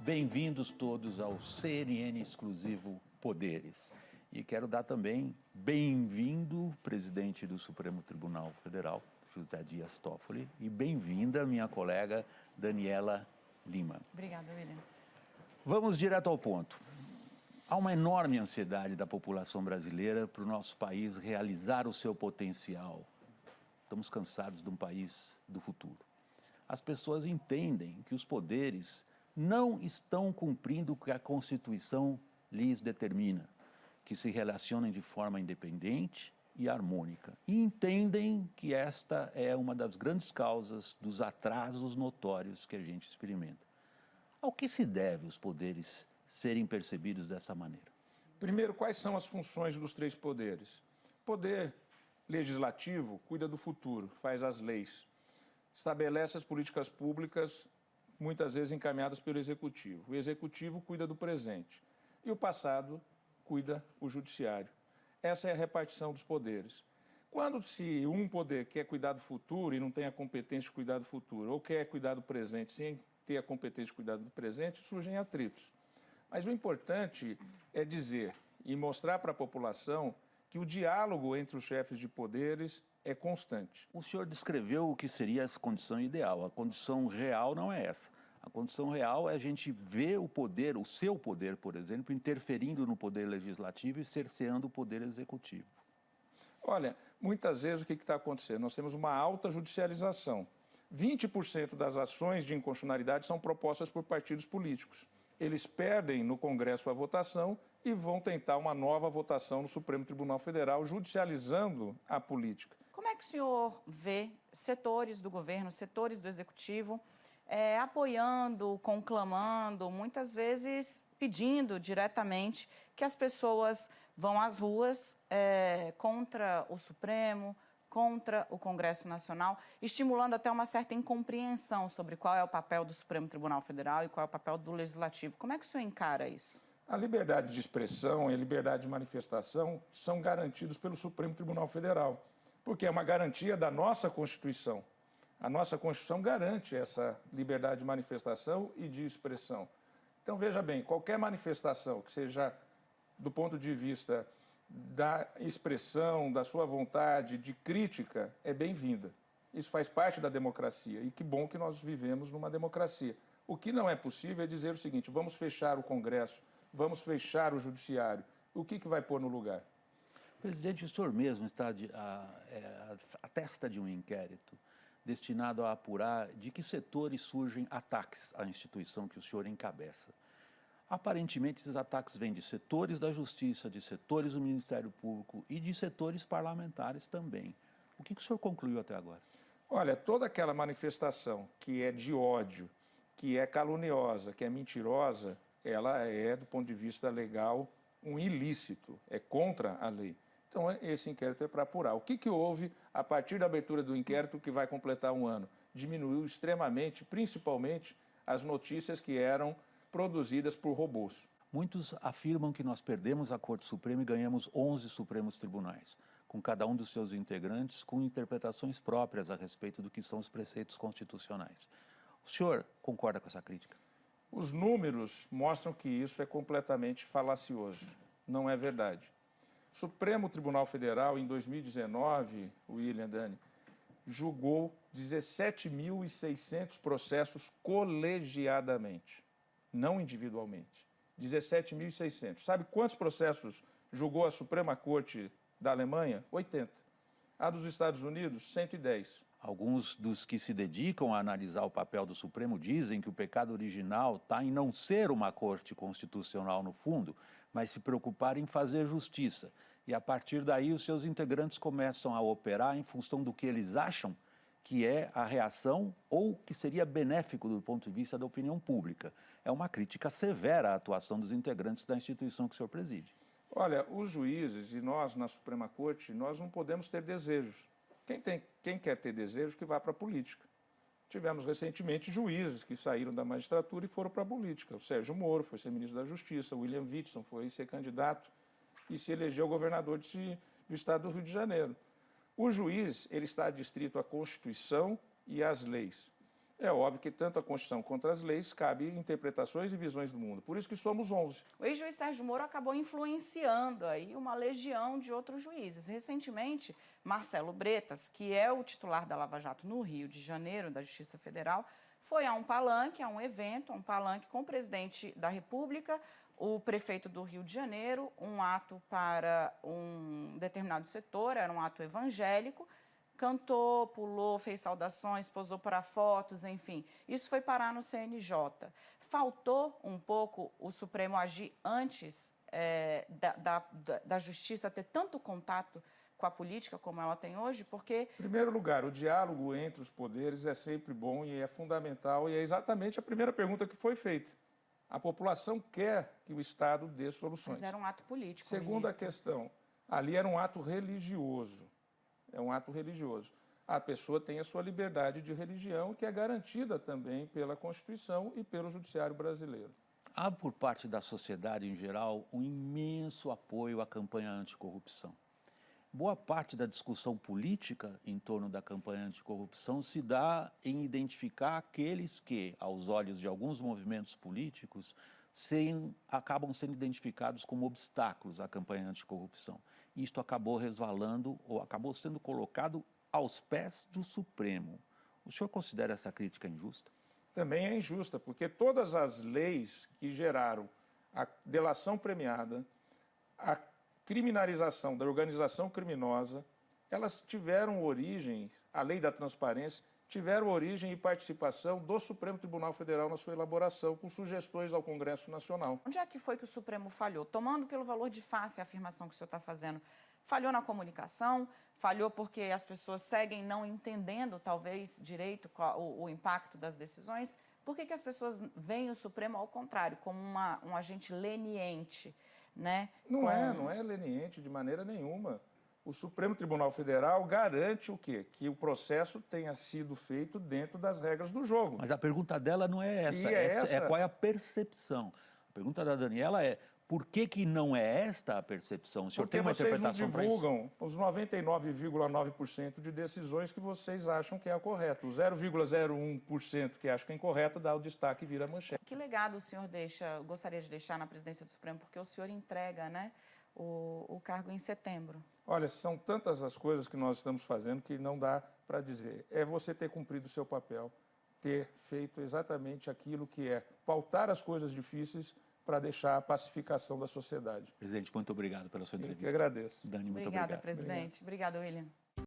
Bem-vindos todos ao CNN Exclusivo Poderes. E quero dar também bem-vindo, presidente do Supremo Tribunal Federal, José Dias Toffoli, e bem-vinda, minha colega Daniela Lima. Obrigada, William. Vamos direto ao ponto. Há uma enorme ansiedade da população brasileira para o nosso país realizar o seu potencial. Estamos cansados de um país do futuro. As pessoas entendem que os poderes não estão cumprindo o que a Constituição lhes determina, que se relacionem de forma independente e harmônica. E entendem que esta é uma das grandes causas dos atrasos notórios que a gente experimenta. Ao que se deve os poderes serem percebidos dessa maneira? Primeiro, quais são as funções dos três poderes? Poder legislativo cuida do futuro, faz as leis, estabelece as políticas públicas, muitas vezes encaminhadas pelo Executivo. O Executivo cuida do presente e o passado cuida o Judiciário. Essa é a repartição dos poderes. Quando se um poder quer cuidar do futuro e não tem a competência de cuidar do futuro, ou quer cuidar do presente sem ter a competência de cuidar do presente, surgem atritos. Mas o importante é dizer e mostrar para a população que o diálogo entre os chefes de poderes é constante. O senhor descreveu o que seria essa condição ideal. A condição real não é essa. A condição real é a gente ver o poder, o seu poder, por exemplo, interferindo no poder legislativo e cerceando o poder executivo. Olha, muitas vezes o que está acontecendo? Nós temos uma alta judicialização. 20% das ações de inconstitucionalidade são propostas por partidos políticos. Eles perdem no Congresso a votação e vão tentar uma nova votação no Supremo Tribunal Federal, judicializando a política. Como é que o senhor vê setores do governo, setores do executivo, apoiando, conclamando, muitas vezes pedindo diretamente que as pessoas vão às ruas contra o Supremo, contra o Congresso Nacional, estimulando até uma certa incompreensão sobre qual é o papel do Supremo Tribunal Federal e qual é o papel do Legislativo? Como é que o senhor encara isso? A liberdade de expressão e a liberdade de manifestação são garantidos pelo Supremo Tribunal Federal, porque é uma garantia da nossa Constituição. A nossa Constituição garante essa liberdade de manifestação e de expressão. Então, veja bem, qualquer manifestação que seja do ponto de vista da expressão, da sua vontade, de crítica, é bem-vinda. Isso faz parte da democracia e que bom que nós vivemos numa democracia. O que não é possível é dizer o seguinte: vamos fechar o Congresso, vamos fechar o Judiciário. O que vai pôr no lugar? Presidente, o senhor mesmo está atesta de um inquérito destinado a apurar de que setores surgem ataques à instituição que o senhor encabeça. Aparentemente, esses ataques vêm de setores da Justiça, de setores do Ministério Público e de setores parlamentares também. O que o senhor concluiu até agora? Olha, toda aquela manifestação que é de ódio, que é caluniosa, que é mentirosa, ela é, do ponto de vista legal, um ilícito, é contra a lei. Então, esse inquérito é para apurar. O que houve a partir da abertura do inquérito, que vai completar um ano? Diminuiu extremamente, principalmente, as notícias que eram produzidas por robôs. Muitos afirmam que nós perdemos a Corte Suprema e ganhamos 11 Supremos Tribunais, com cada um dos seus integrantes com interpretações próprias a respeito do que são os preceitos constitucionais. O senhor concorda com essa crítica? Os números mostram que isso é completamente falacioso. Não é verdade. O Supremo Tribunal Federal, em 2019, William, Dani, julgou 17.600 processos colegiadamente, não individualmente. 17.600. Sabe quantos processos julgou a Suprema Corte da Alemanha? 80. A dos Estados Unidos, 110. Alguns dos que se dedicam a analisar o papel do Supremo dizem que o pecado original está em não ser uma corte constitucional no fundo, mas se preocupar em fazer justiça. E a partir daí os seus integrantes começam a operar em função do que eles acham que é a reação ou que seria benéfico do ponto de vista da opinião pública. É uma crítica severa à atuação dos integrantes da instituição que o senhor preside. Olha, os juízes e nós na Suprema Corte, nós não podemos ter desejos. Quem quer ter desejo, que vá para a política. Tivemos recentemente juízes que saíram da magistratura e foram para a política. O Sérgio Moro foi ser ministro da Justiça, o William Witson foi ser candidato e se elegeu governador do estado do Rio de Janeiro. O juiz, ele está adstrito à Constituição e às leis. É óbvio que tanto a Constituição quanto as leis cabem interpretações e visões do mundo. Por isso que somos 11. O ex-juiz Sérgio Moro acabou influenciando aí uma legião de outros juízes. Recentemente, Marcelo Bretas, que é o titular da Lava Jato no Rio de Janeiro, da Justiça Federal, foi a um palanque, a um evento, um palanque com o presidente da República, o prefeito do Rio de Janeiro, um ato para um determinado setor, era um ato evangélico, cantou, pulou, fez saudações, posou para fotos, enfim. Isso foi parar no CNJ. Faltou um pouco o Supremo agir antes da Justiça ter tanto contato com a política como ela tem hoje, porque... Em primeiro lugar, o diálogo entre os poderes é sempre bom e é fundamental, e é exatamente a primeira pergunta que foi feita. A população quer que o Estado dê soluções. Mas era um ato político, Segunda ministro. questão, ali era um ato religioso. É um ato religioso. A pessoa tem a sua liberdade de religião, que é garantida também pela Constituição e pelo Judiciário brasileiro. Há, por parte da sociedade em geral, um imenso apoio à campanha anticorrupção. Boa parte da discussão política em torno da campanha anticorrupção se dá em identificar aqueles que, aos olhos de alguns movimentos políticos, acabam sendo identificados como obstáculos à campanha anticorrupção. Isto acabou resvalando ou acabou sendo colocado aos pés do Supremo. O senhor considera essa crítica injusta? Também é injusta, porque todas as leis que geraram a delação premiada, a criminalização da organização criminosa, elas tiveram origem, a lei da transparência, tiveram origem e participação do Supremo Tribunal Federal na sua elaboração, com sugestões ao Congresso Nacional. Onde é que foi que o Supremo falhou? Tomando pelo valor de face a afirmação que o senhor está fazendo, falhou na comunicação, falhou porque as pessoas seguem não entendendo, talvez, direito o impacto das decisões? Por que as pessoas veem o Supremo, ao contrário, como um agente leniente? Né? Não é leniente de maneira nenhuma. O Supremo Tribunal Federal garante o quê? Que o processo tenha sido feito dentro das regras do jogo. Mas a pergunta dela não é essa, é qual é a percepção. A pergunta da Daniela é, por que não é esta a percepção? O senhor tem uma interpretação para isso? Porque vocês não divulgam os 99,9% de decisões que vocês acham que é a correta. O 0,01% que acham que é incorreta dá o destaque e vira manchete. Que legado o senhor gostaria de deixar na presidência do Supremo? Porque o senhor entrega, né, o cargo em setembro. Olha, são tantas as coisas que nós estamos fazendo que não dá para dizer. É você ter cumprido o seu papel, ter feito exatamente aquilo que é pautar as coisas difíceis para deixar a pacificação da sociedade. Presidente, muito obrigado pela sua entrevista. Eu que agradeço. Dani, muito Obrigada, obrigado. presidente. Obrigada, William.